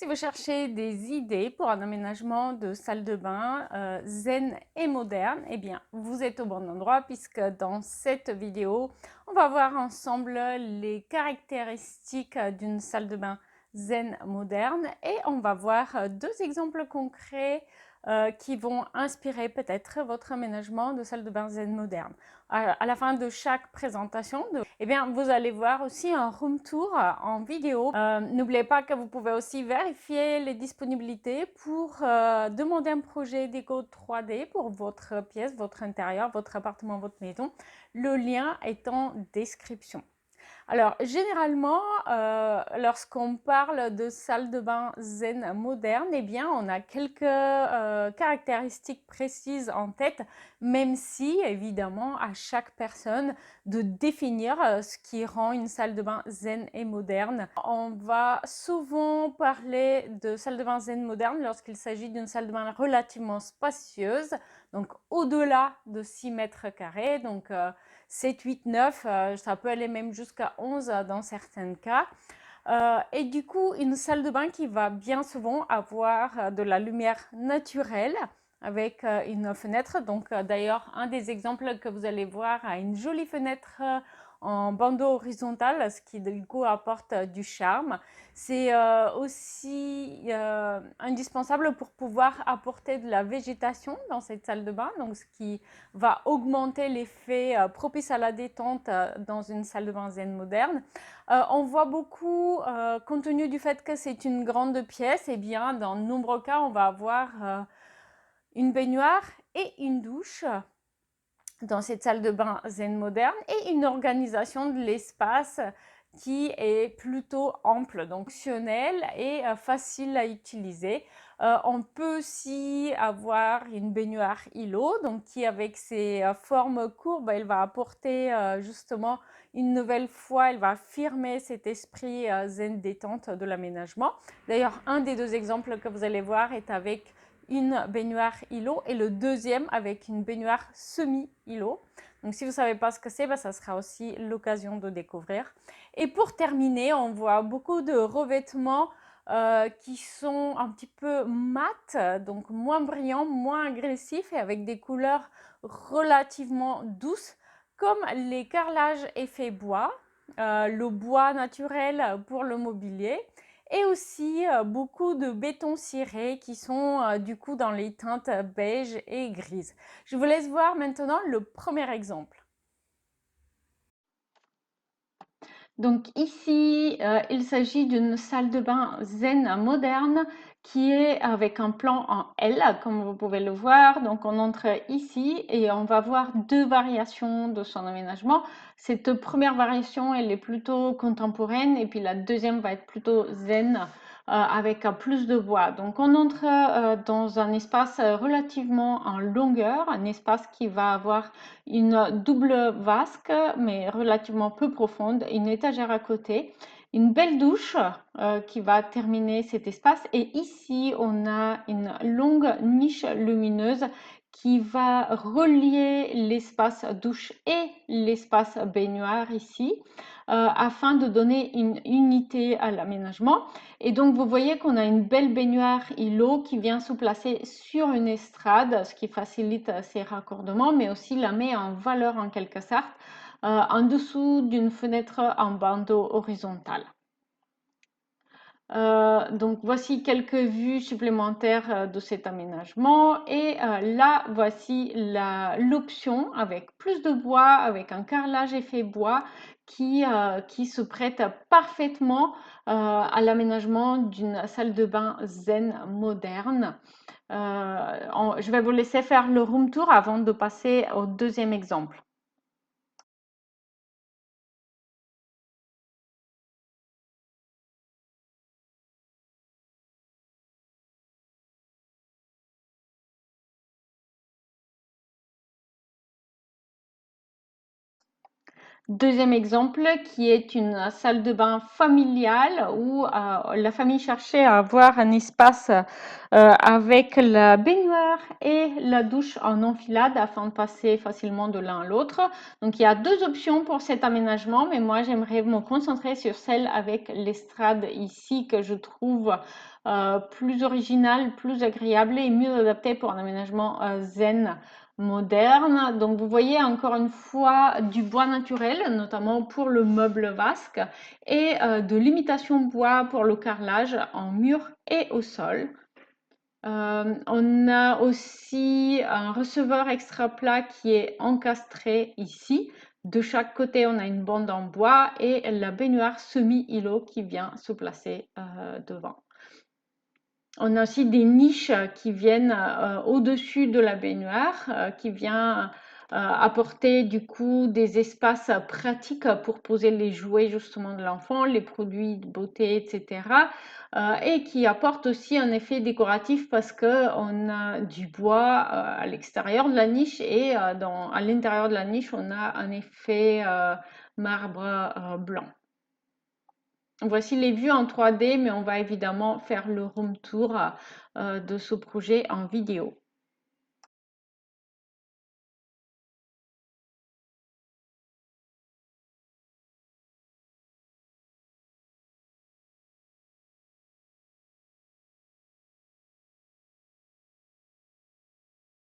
Si vous cherchez des idées pour un aménagement de salle de bain zen et moderne, eh bien, vous êtes au bon endroit puisque dans cette vidéo, on va voir ensemble les caractéristiques d'une salle de bain zen moderne et on va voir deux exemples concrets qui vont inspirer peut-être votre aménagement de salle de bain zen moderne. À la fin de chaque présentation, eh bien, vous allez voir aussi un room tour en vidéo. N'oubliez pas que vous pouvez aussi vérifier les disponibilités pour demander un projet déco 3D pour votre pièce, votre intérieur, votre appartement, votre maison. Le lien est en description. Alors, généralement, lorsqu'on parle de salle de bain zen moderne, eh bien, on a quelques caractéristiques précises en tête, même si, évidemment, à chaque personne de définir ce qui rend une salle de bain zen et moderne. On va souvent parler de salle de bain zen moderne lorsqu'il s'agit d'une salle de bain relativement spacieuse, donc au-delà de 6 mètres carrés, donc 7, 8, 9, ça peut aller même jusqu'à 11 dans certains cas. Et du coup, une salle de bain qui va bien souvent avoir de la lumière naturelle avec une fenêtre. Donc d'ailleurs, un des exemples que vous allez voir a une jolie fenêtre en bandeau horizontal, ce qui du coup apporte du charme. C'est aussi indispensable pour pouvoir apporter de la végétation dans cette salle de bain, donc ce qui va augmenter l'effet propice à la détente dans une salle de bain zen moderne. On voit beaucoup, compte tenu du fait que c'est une grande pièce, et bien dans de nombreux cas, on va avoir une baignoire et une douche dans cette salle de bain zen moderne et une organisation de l'espace qui est plutôt ample, donc fonctionnel et facile à utiliser. On peut aussi avoir une baignoire îlot, donc qui avec ses formes courbes, elle va apporter justement une nouvelle fois, elle va affirmer cet esprit zen détente de l'aménagement. D'ailleurs, un des deux exemples que vous allez voir est avec une baignoire îlot et le deuxième avec une baignoire semi-îlot. Donc si vous ne savez pas ce que c'est, ça sera aussi l'occasion de découvrir. Et pour terminer, on voit beaucoup de revêtements qui sont un petit peu mat, donc moins brillants, moins agressifs et avec des couleurs relativement douces, comme les carrelages effet bois, le bois naturel pour le mobilier et aussi beaucoup de béton ciré qui sont du coup dans les teintes beige et grises. Je vous laisse voir maintenant le premier exemple. Donc ici, il s'agit d'une salle de bain zen moderne qui est avec un plan en L, comme vous pouvez le voir. Donc on entre ici et on va voir deux variations de son aménagement. Cette première variation, elle est plutôt contemporaine et puis la deuxième va être plutôt zen avec plus de bois. Donc on entre dans un espace relativement en longueur, un espace qui va avoir une double vasque, mais relativement peu profonde, une étagère à côté, une belle douche qui va terminer cet espace. Et ici, on a une longue niche lumineuse qui va relier l'espace douche et l'espace baignoire ici, afin de donner une unité à l'aménagement. Et donc, vous voyez qu'on a une belle baignoire îlot qui vient se placer sur une estrade, ce qui facilite ses raccordements, mais aussi la met en valeur en quelque sorte, en dessous d'une fenêtre en bandeau horizontal. Donc voici quelques vues supplémentaires de cet aménagement et là voici l'option avec plus de bois, avec un carrelage effet bois qui se prête parfaitement à l'aménagement d'une salle de bain zen moderne. Je vais vous laisser faire le room tour avant de passer au deuxième exemple. Deuxième exemple qui est une salle de bain familiale où la famille cherchait à avoir un espace avec la baignoire et la douche en enfilade afin de passer facilement de l'un à l'autre. Donc il y a deux options pour cet aménagement, mais moi j'aimerais me concentrer sur celle avec l'estrade ici que je trouve plus originale, plus agréable et mieux adaptée pour un aménagement zen moderne. Donc vous voyez encore une fois du bois naturel, notamment pour le meuble vasque, et de l'imitation bois pour le carrelage en mur et au sol. On a aussi un receveur extra plat qui est encastré ici. De chaque côté, on a une bande en bois et la baignoire semi-îlot qui vient se placer devant. On a aussi des niches qui viennent au-dessus de la baignoire, qui vient apporter du coup des espaces pratiques pour poser les jouets justement de l'enfant, les produits de beauté, etc. Et qui apporte aussi un effet décoratif parce que on a du bois à l'extérieur de la niche et à l'intérieur de la niche, on a un effet marbre blanc. Voici les vues en 3D, mais on va évidemment faire le room tour de ce projet en vidéo.